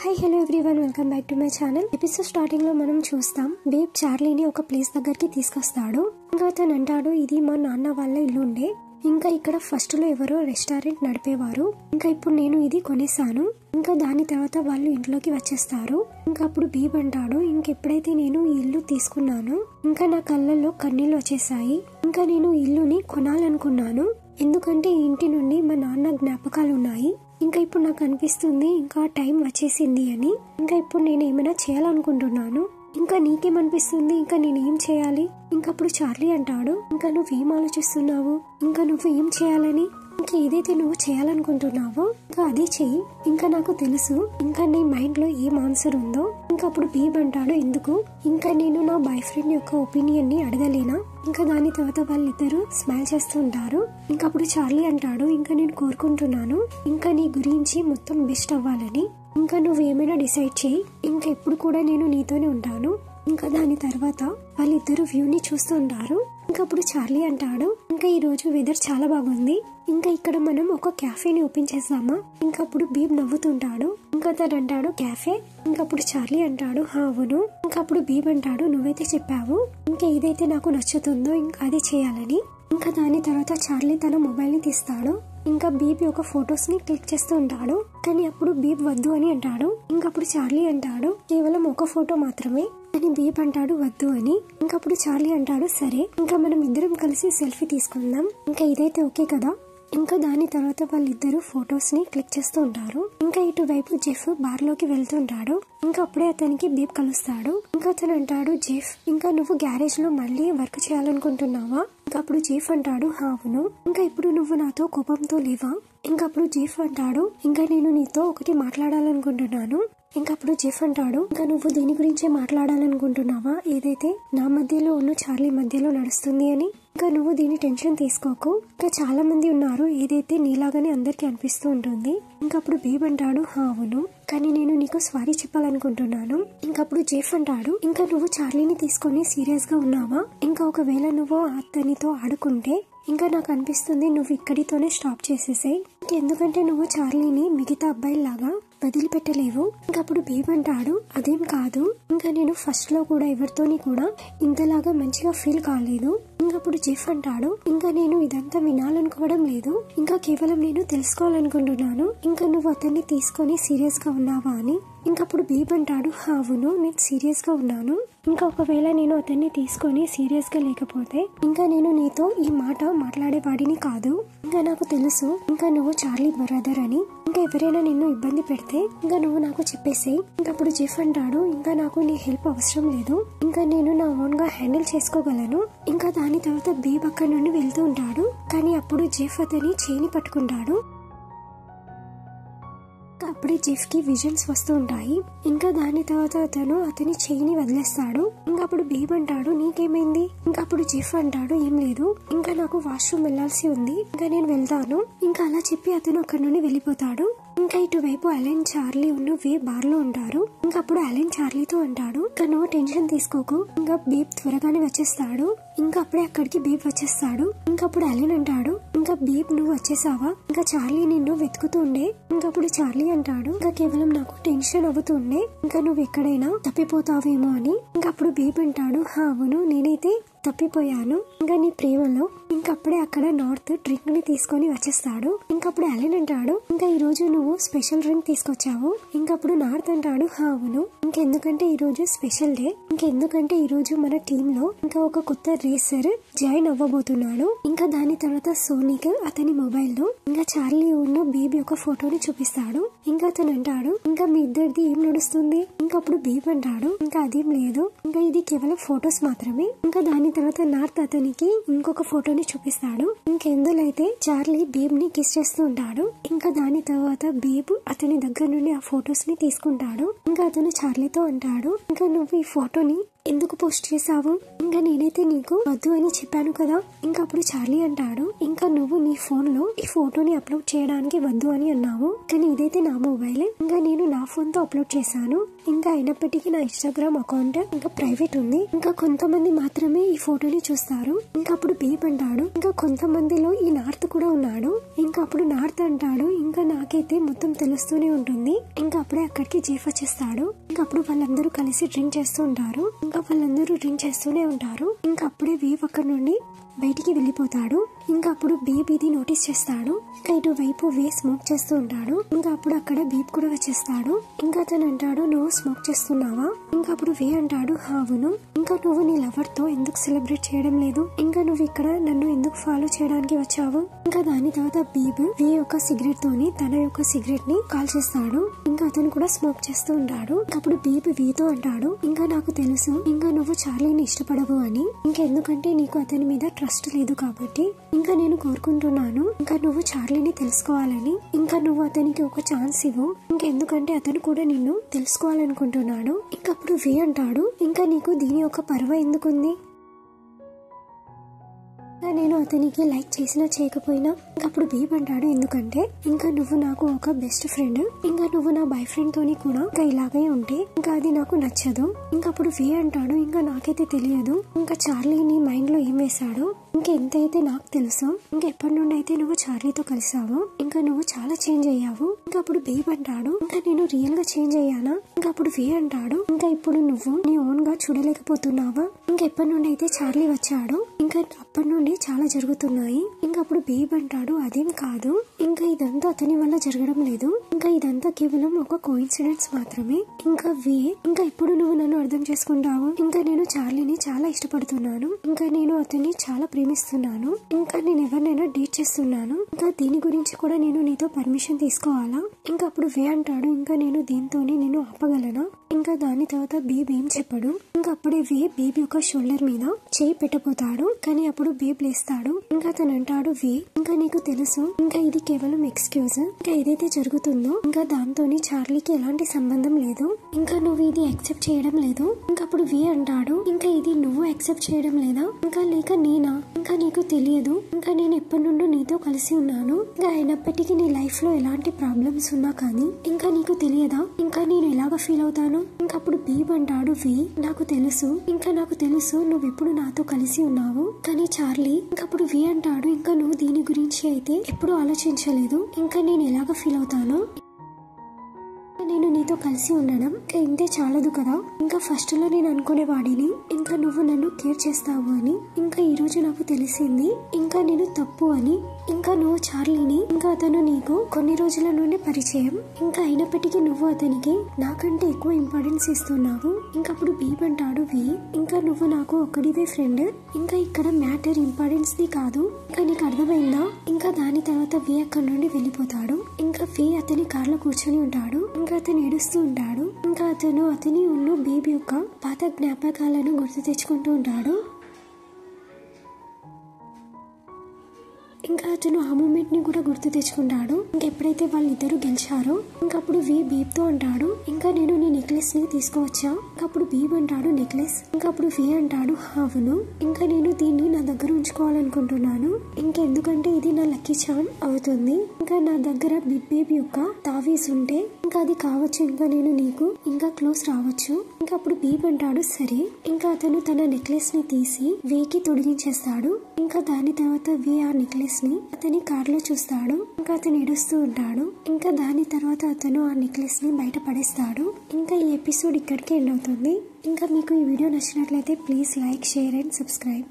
Hi hello everyone, welcome back to my channel. Episode starting లో మనం చూస్తాం babe చార్లీని ఒక ప్లేస్ దగ్గరికి తీసుకొస్తాడు. ఇంకా అతను అంటాడు, ఇది మా నాన్న వాళ్ళ ఇల్లు ఉండే, ఇంకా ఇక్కడ ఫస్ట్ లో ఎవరో రెస్టారెంట్ నడిపేవారు, ఇంకా ఇప్పుడు నేను ఇది కొనేసాను, ఇంకా దాని తర్వాత వాళ్ళు ఇంట్లోకి వచ్చేస్తారు. ఇంకా అప్పుడు బేబ్ అంటాడు, ఇంకెప్పుడైతే నేను ఈ ఇల్లు తీసుకున్నాను ఇంకా నా కళ్ళల్లో కన్నీళ్ళు వచ్చేసాయి. ఇంకా నేను ఇల్లుని కొనాలనుకున్నాను, ఎందుకంటే ఈ ఇంటి నుండి మా నాన్న జ్ఞాపకాలు ఉన్నాయి. ఇంకా ఇప్పుడు నాకు అనిపిస్తుంది ఇంకా టైం వచ్చేసింది అని. ఇంకా ఇప్పుడు నేను ఏమైనా చేయాలనుకుంటున్నాను. ఇంకా నీకేమనిపిస్తుంది, ఇంకా నేను ఏం చేయాలి? ఇంకా అప్పుడు చార్లీ అంటాడు, ఇంకా నువ్వేం ఆలోచిస్తున్నావు, ఇంకా నువ్వు ఏం చేయాలని, ఇంకా ఏదైతే నువ్వు చేయాలనుకుంటున్నావో ఇంకా అదే చెయ్యి. ఇంకా నాకు తెలుసు ఇంకా నీ మైండ్ లో ఏం ఆన్సర్ ఉందో. ఇంకా అప్పుడు బేబ్ అంటాడు, ఎందుకు, ఇంకా నేను నా బాయ్ ఫ్రెండ్ యొక్క ఒపీనియన్ ని అడగలేనా? ఇంకా దాని తర్వాత వాళ్ళిద్దరు స్మైల్ చేస్తూ ఉంటారు. ఇంకా అప్పుడు చార్లీ అంటాడు, ఇంకా నేను కోరుకుంటున్నాను ఇంకా నీ గురించి మొత్తం బెస్ట్ అవ్వాలని. ఇంకా నువ్వేమైనా డిసైడ్ చేయి, ఇంకా ఎప్పుడు కూడా నేను నీతోనే ఉంటాను. ఇంకా దాని తర్వాత వాళ్ళిద్దరు వ్యూని చూస్తూ ఉంటారు. ఇంకా అప్పుడు చార్లీ అంటాడు, ఇంకా ఈ రోజు వెదర్ చాలా బాగుంది, ఇంకా ఇక్కడ మనం ఒక క్యాఫేని ఓపెన్ చేద్దామా? ఇంకా అప్పుడు బేబ్ నవ్వుతుంటాడు. ఇంకా తను అంటాడు, క్యాఫే? ఇంకా అప్పుడు చార్లీ అంటాడు, అవును. ఇంకా అప్పుడు బేబ్ అంటాడు, నువ్వైతే చెప్పావు ఇంకా ఏదైతే నాకు నచ్చుతుందో ఇంకా అది చేయాలని. ఇంకా దాని తర్వాత చార్లీ తన మొబైల్ ని తీస్తాడు. ఇంకా బేబ్ యొక్క ఫొటోస్ ని క్లిక్ చేస్తూ ఉంటాడు. కానీ అప్పుడు బేబ్ వద్దు అని అంటాడు. ఇంకా అప్పుడు చార్లీ అంటాడు, కేవలం ఒక ఫోటో మాత్రమే అని. బేబ్ అంటాడు వద్దు అని. ఇంకా అప్పుడు చార్లీ అంటాడు, సరే ఇంకా మనం ఇద్దరం కలిసి సెల్ఫీ తీసుకుందాం, ఇంకా ఇదైతే ఓకే కదా? ఇంకా దాని తర్వాత వాళ్ళిద్దరు ఫొటోస్ ని క్లిక్ చేస్తూ ఉంటారు. ఇంకా ఇటువైపు జెఫ్ బార్ లోకి వెళ్తుంటాడు. ఇంకా అప్పుడే అతనికి బేబ్ కలుస్తాడు. ఇంకా అతను అంటాడు, జెఫ్ ఇంకా నువ్వు గ్యారేజ్ లో మళ్ళీ వర్క్ చేయాలనుకుంటున్నావా? ఇంకా అప్పుడు జెఫ్ అంటాడు, అవును. ఇంకా ఇప్పుడు నువ్వు నాతో కోపంతో లేవా? ఇంకా అప్పుడు జెఫ్ అంటాడు, ఇంకా నేను నీతో ఒకటి మాట్లాడాలనుకుంటున్నాను. ఇంకా అప్పుడు జెఫ్ అంటాడు, ఇంకా నువ్వు దీని గురించే మాట్లాడాలనుకుంటున్నావా, ఏదైతే నా మధ్యలో ఉన్న చార్లీ మధ్యలో నడుస్తుంది అని? ఇంకా నువ్వు దీని టెన్షన్ తీసుకోకు, ఇంకా చాలా మంది ఉన్నారు, ఏదైతే నీలాగానే అందరికి అనిపిస్తూ ఉంటుంది. ఇంకా అప్పుడు బేబ్ అంటాడు, అవును, కానీ నేను నీకు సారీ చెప్పాలనుకుంటున్నాను. ఇంకా అప్పుడు జెఫ్ అంటాడు, ఇంకా నువ్వు చార్లీని తీసుకొని సీరియస్ గా ఉన్నావా? ఇంకా ఒకవేళ నువ్వు అతనితో ఆడుకుంటే ఇంకా నాకు అనిపిస్తుంది నువ్వు ఇక్కడితోనే స్టాప్ చేసేసాయి, ఎందుకంటే నువ్వు చార్లీని మిగతా అబ్బాయిలాగా వదిలిపెట్టలేవు. ఇంకా అప్పుడు బేబ్ అంటాడు, అదేం కాదు, ఇంకా నేను ఫస్ట్ లో కూడా ఎవరితోని కూడా ఇంతలాగా మంచిగా ఫీల్ కాలేదు. ఇంకా అప్పుడు జెఫ్ అంటాడు, ఇంకా నేను ఇదంతా వినాలనుకోవడం లేదు, ఇంకా కేవలం నేను తెలుసుకోవాలనుకుంటున్నాను, ఇంకా నువ్వు అతన్ని తీసుకొని సీరియస్ గా ఉన్నావా అని. ఇంకా అప్పుడు బేబ్ అంటాడు, అవును నేను సీరియస్ గా ఉన్నాను, ఇంకా ఒకవేళ నేను అతన్ని తీసుకొని సీరియస్ గా లేకపోతే ఇంకా నేను నీతో ఈ మాట మాట్లాడేవాడిని కాదు. ఇంకా నాకు తెలుసు ఇంకా నువ్వు చార్లీ బ్రదర్ అని. ఇంకా ఎవరైనా నిన్ను ఇబ్బంది పెడితే ఇంకా నువ్వు నాకు చెప్పేసేయ్. ఇంకా అప్పుడు జెఫ్ అంటాడు, ఇంకా నాకు నీ హెల్ప్ అవసరం లేదు, ఇంకా నేను నా ఓన్ గా హ్యాండిల్ చేసుకోగలను. ఇంకా దాని తర్వాత బేబ్ అక్కడి నుండి వెళ్తూ ఉంటాడు. కానీ అప్పుడు జెఫ్ అతని చేయిని పట్టుకుంటాడు. అప్పుడే జెఫ్ కి విజన్స్ వస్తూ ఉంటాయి. ఇంకా దాని తర్వాత అతను అతని చేయిని వదిలేస్తాడు. ఇంకా అప్పుడు బేబ్ అంటాడు, నీకేమైంది? ఇంకా అప్పుడు జెఫ్ అంటాడు, ఏం లేదు, ఇంకా నాకు వాష్రూమ్ వెళ్లాల్సి ఉంది, ఇంకా నేను వెళ్తాను. ఇంకా అలా చెప్పి అతను అక్కడి నుండి వెళ్ళిపోతాడు. ఇంకా ఇటువైపు అలెన్, చార్లీ వే బార్ లో ఉంటారు. ఇంకా అప్పుడు అలెన్ చార్లీతో అంటాడు, ఇంకా నువ్వు టెన్షన్ తీసుకోకు, ఇంకా బేబ్ త్వరగానే వచ్చేస్తాడు. ఇంకా అప్పుడే అక్కడికి బేబ్ వచ్చేస్తాడు. ఇంకా అప్పుడు అలెన్ అంటాడు, ఇంకా బేబ్ నువ్వు వచ్చేసావా? ఇంకా చార్లీ నిన్ను వెతుకుతూ ఉండే. ఇంకా అప్పుడు చార్లీ అంటాడు, ఇంకా కేవలం నాకు టెన్షన్ అవుతుండే, ఇంకా నువ్వు ఎక్కడైనా తప్పిపోతావేమో అని. ఇంకా అప్పుడు బేబ్ అంటాడు, అవును నేనైతే తప్పిపోయాను ఇంకా నీ ప్రేమలో. ఇంకా అప్పుడే అక్కడ నార్త్ డ్రింక్ ని తీసుకొని వచ్చేస్తాడు. ఇంకా అప్పుడు అలెన్ అంటాడు, ఇంకా ఈ రోజు నువ్వు స్పెషల్ డ్రింక్ తీసుకొచ్చావు. ఇంకా అప్పుడు నార్త్ అంటాడు, అవును, ఇంకెందుకంటే ఈ రోజు స్పెషల్ డే, ఇంకెందుకంటే ఈ రోజు మన టీమ్ లో ఇంకా ఒక కొత్త రేసర్ జాయిన్ అవ్వబోతున్నాడు. ఇంకా దాని తర్వాత సోనిక్ అతని మొబైల్ లో ఇంకా చార్లీ ఉన్న బేబీ యొక్క ఫోటోని చూపిస్తాడు. ఇంకా అతను అంటాడు, ఇంకా మీ ఇద్దరిది ఏం నడుస్తుంది? ఇంకా అప్పుడు బేబ్ అంటాడు, ఇంకా అదేం లేదు, ఇంకా ఇది కేవలం ఫొటోస్ మాత్రమే. ఇంకా దాని తర్వాత నార్త్ అతనికి ఇంకొక ఫోటోని చూపిస్తాడు. ఇంకెందులో అయితే చార్లీ బేబ్ ని కిస్ చేస్తూ ఉంటాడు. ఇంకా దాని తర్వాత బేబ్ అతని దగ్గర నుండి ఆ ఫొటోస్ ని తీసుకుంటాడు. ఇంకా అతను చార్లీతో అంటాడు, ఇంకా నువ్వు ఈ ఫోటోని ఎందుకు పోస్ట్ చేసావు? ఇంకా నేనైతే నీకు వద్దు అని చెప్పాను కదా. ఇంకా అప్పుడు చార్లీ అంటాడు, ఇంకా నువ్వు నీ ఫోన్ లో ఈ ఫోటోని అప్లోడ్ చేయడానికి వద్దు అని అన్నావు, కానీ ఇదైతే నా మొబైల్, ఇంకా నేను నా ఫోన్ తో అప్లోడ్ చేశాను. ఇంకా అయినప్పటికీ నా ఇన్స్టాగ్రామ్ అకౌంట్ ఇంకా ప్రైవేట్ ఉంది, ఇంకా కొంతమంది మాత్రమే ఈ ఫోటోని చూస్తారు. ఇంకా అప్పుడు బేబ్ అంటాడు, ఇంకా కొంతమందిలో ఈ నార్త్ కూడా ఉన్నాడు. ఇంకా అప్పుడు నార్త్ అంటాడు, ఇంకా నాకైతే మొత్తం తెలుస్తూనే ఉంటుంది. ఇంకా అప్పుడే అక్కడికి జేఫ్ వచ్చేస్తాడు. ఇంకా అప్పుడు వాళ్ళందరూ కలిసి డ్రింక్ చేస్తూ ఉంటారు. ఇంకా వాళ్ళందరూ డ్రింక్ చేస్తూనే ఉంటారు. ఇంకా అప్పుడే వేవ్ అక్కడ నుండి బయటికి వెళ్ళిపోతాడు. ఇంకా అప్పుడు బేబ్ ఇది నోటీస్ చేస్తాడు. ఇంకా ఇటువైపు వే స్మోక్ చేస్తూ ఉంటాడు. ఇంకా అప్పుడు అక్కడ బేబ్ కూడా వచ్చేస్తాడు. ఇంకా అతను అంటాడు, నువ్వు స్మోక్ చేస్తున్నావా? ఇంకా అప్పుడు వే అంటాడు, అవును. ఇంకా నువ్వు నీ లవర్ తో ఎందుకు సెలబ్రేట్ చేయడం లేదు? ఇంకా నువ్వు ఇక్కడ నన్ను ఎందుకు ఫాలో చేయడానికి వచ్చావు? ఇంకా దాని తర్వాత బేబ్ వే యొక్క సిగరెట్ తోని తన యొక్క సిగరెట్ ని కాల్ చేస్తాడు. ఇంకా అతను కూడా స్మోక్ చేస్తూ ఉంటాడు. ఇంకా అప్పుడు బేబ్ వేతో అంటాడు, ఇంకా నాకు తెలుసు ఇంకా నువ్వు చార్లీని ఇష్టపడవు అని, ఇంకా ఎందుకంటే నీకు అతని మీద ట్రస్ట్ లేదు కాబట్టి. ఇంకా నేను కోరుకుంటున్నాను ఇంకా నువ్వు చార్లీని తెలుసుకోవాలని. ఇంకా నువ్వు అతనికి ఒక ఛాన్స్ ఇవ్వు, ఇంకెందుకంటే అతను కూడా నిన్ను తెలుసుకోవాలనుకుంటున్నాడు. ఇంకా అప్పుడు వే అంటాడు, ఇంకా నీకు దీని యొక్క పర్వ ఎందుకుంది? నేను అతనికి లైక్ చేసినా చేయకపోయినా. ఇంకా అప్పుడు బేబ్ అంటాడు, ఎందుకంటే ఇంకా నువ్వు నాకు ఒక బెస్ట్ ఫ్రెండ్, ఇంకా నువ్వు నా బాయ్ ఫ్రెండ్ తోని కూడా ఇంకా ఇలాగే ఉంటే ఇంకా అది నాకు నచ్చదు. ఇంకా అప్పుడు వే అంటాడు, ఇంకా నాకైతే తెలియదు ఇంకా చార్లీ నీ మైండ్ లో ఏం వేశాడో. ఇంకా ఎంతైతే నాకు తెలుసు, ఇంకా ఎప్పటి నుండి అయితే నువ్వు చార్లీతో కలిసావో ఇంకా నువ్వు చాలా చేంజ్ అయ్యావు. ఇంకా అప్పుడు బేబ్ అంటాడు, ఇంకా నేను రియల్ గా చేంజ్ అయ్యానా? ఇంకా అప్పుడు వే అంటాడు, ఇంకా ఇప్పుడు నువ్వు నీ ఓన్ గా చూడలేకపోతున్నావా? ఇంకా ఎప్పటి నుండి అయితే చార్లీ వచ్చాడో ఇంకా అప్పటి నుండి చాలా జరుగుతున్నాయి. ఇంకా అప్పుడు బేబ్ అంటాడు, అదేం కాదు, ఇంకా ఇదంతా అతని వల్ల జరగడం లేదు, ఇంకా ఇదంతా కేవలం ఒక కోఇన్సిడెన్స్ మాత్రమే. ఇంకా వే, ఇంకా ఇప్పుడు నువ్వు నన్ను అర్థం చేసుకుంటావు. ఇంకా నేను చార్లీని చాలా ఇష్టపడుతున్నాను, ఇంకా నేను అతన్ని చాలా ప్రేమిస్తున్నాను, ఇంకా నేను ఎవరినైనా డేట్ చేస్తున్నాను, ఇంకా దీని గురించి కూడా నేను నీతో పర్మిషన్ తీసుకోవాలా? ఇంకా అప్పుడు వే అంటాడు, ఇంకా నేను దీంతోనే నేను ఆపగలనా? ఇంకా దాని తర్వాత బేబ్ ఏం చెప్పడు. ఇంకా అప్పుడే వే బేబీ యొక్క షోల్డర్ మీద చేయి పెట్టబోతాడు, కానీ అప్పుడు బేబ్ లేస్తాడు. ఇంకా అతను అంటాడు, వే ఇంకా నీకు తెలుసు ఇంకా ఇది కేవలం ఎక్స్క్యూజ్, ఇంకా ఏదైతే జరుగుతుందో ఇంకా దాంతోని చార్లీకి ఎలాంటి సంబంధం లేదు, ఇంకా నువ్వు ఇది యాక్సెప్ట్ చేయడం లేదు. ఇంకా అప్పుడు వే అంటాడు, ఇంకా ఇది నువ్వు యాక్సెప్ట్ చేయడం లేదా ఇంకా లేక నేనా? ఇంకా నీకు తెలియదు ఇంకా నేను ఎప్పటి నుండో నీతో కలిసి ఉన్నాను, ఇంకా అయినప్పటికీ నీ లైఫ్ లో ఎలాంటి ప్రాబ్లమ్స్ ఉన్నా కానీ ఇంకా నీకు తెలియదా ఇంకా నేను ఎలాగ ఫీల్ అవుతాను? ఇంకా అప్పుడు బేబ్ అంటాడు, వే నాకు తెలుసు ఇంకా నాకు తెలుసు నువ్వు ఎప్పుడు నాతో కలిసి ఉన్నావు, కానీ చార్లీ. ఇంకా అప్పుడు వే అంటాడు, ఇంకా నువ్వు దీని గురించి అయితే ఎప్పుడు ఆలోచించలేదు, ఇంకా నేను ఎలాగ ఫీల్ అవుతాను? నేను నీతో కలిసి ఉండడం ఇంకా ఇంతే చాలదు కదా? ఇంకా ఫస్ట్ లో నేను అనుకునేవాడిని ఇంకా నువ్వు నన్ను కేర్ చేస్తావు అని, ఇంకా ఈ రోజు నాకు తెలిసింది ఇంకా నేను తప్పు అని. ఇంకా నువ్వు చార్లీని ఇంకా అతను నీకు కొన్ని రోజుల నుండి పరిచయం, ఇంకా అయినప్పటికీ నువ్వు అతనికి నాకంటే ఎక్కువ ఇంపార్టెన్స్ ఇస్తున్నావు. ఇంకా అప్పుడు బేబ్ అంటాడు, వే ఇంకా నువ్వు నాకు ఒక్కడివే ఫ్రెండ్, ఇంకా ఇక్కడ మ్యాటర్ ఇంపార్టెన్స్ ది కాదు, ఇంకా నీకు అర్థమైందా? ఇంకా దాని తర్వాత వే అక్కడ నుండి వెళ్ళిపోతాడు. ఇంకా వే అతని కార్లో కూర్చొని ఉంటాడు. ఇంకా అతను ఏడుస్తూ ఉంటాడు. ఇంకా అతను అతని ఉన్న బేబీ యొక్క పాత జ్ఞాపకాలను గుర్తు తెచ్చుకుంటూ ఉంటాడు. ఇంకా అతను ఆ మూమెంట్ ని కూడా గుర్తు తెచ్చుకుంటాడు. ఇంకెప్పుడైతే వాళ్ళిద్దరూ గెలిచారో ఇంకా అప్పుడు వే బేబ్ తో అంటాడు, ఇంకా నేను నీ నెక్లెస్ ని తీసుకువచ్చా? ఇంకా అప్పుడు బేబ్ అంటాడు, నెక్లెస్? ఇంకా అప్పుడు వే అంటాడు, అవును, ఇంకా నేను దీన్ని నా దగ్గర ఉంచుకోవాలనుకుంటున్నాను, ఇంకా ఎందుకంటే ఇది నా లక్కీ చార్మ్ అవుతుంది. ఇంకా నా దగ్గర బిగ్ బేబీ యొక్క తావీస్ ఉంటే ఇంకా అది కావచ్చు, ఇంకా నేను నీకు ఇంకా క్లోజ్ రావచ్చు. ఇంకా అప్పుడు బేబ్ అంటాడు, సరే. ఇంకా అతను తన నెక్లెస్ ని తీసి వేకి తొడిగించేస్తాడు. ఇంకా దాని తర్వాత వే ఆ నెక్లెస్ ని అతని కార్ లో చూస్తాడు. ఇంకా అతను ఏడుస్తూ ఉంటాడు. ఇంకా దాని తర్వాత అతను ఆ నెక్లెస్ ని బయట పడేస్తాడు. ఇంకా ఈ ఎపిసోడ్ ఇక్కడికి ఎండ్ అవుతుంది. ఇంకా మీకు ఈ వీడియో నచ్చినట్లయితే please like, share and subscribe.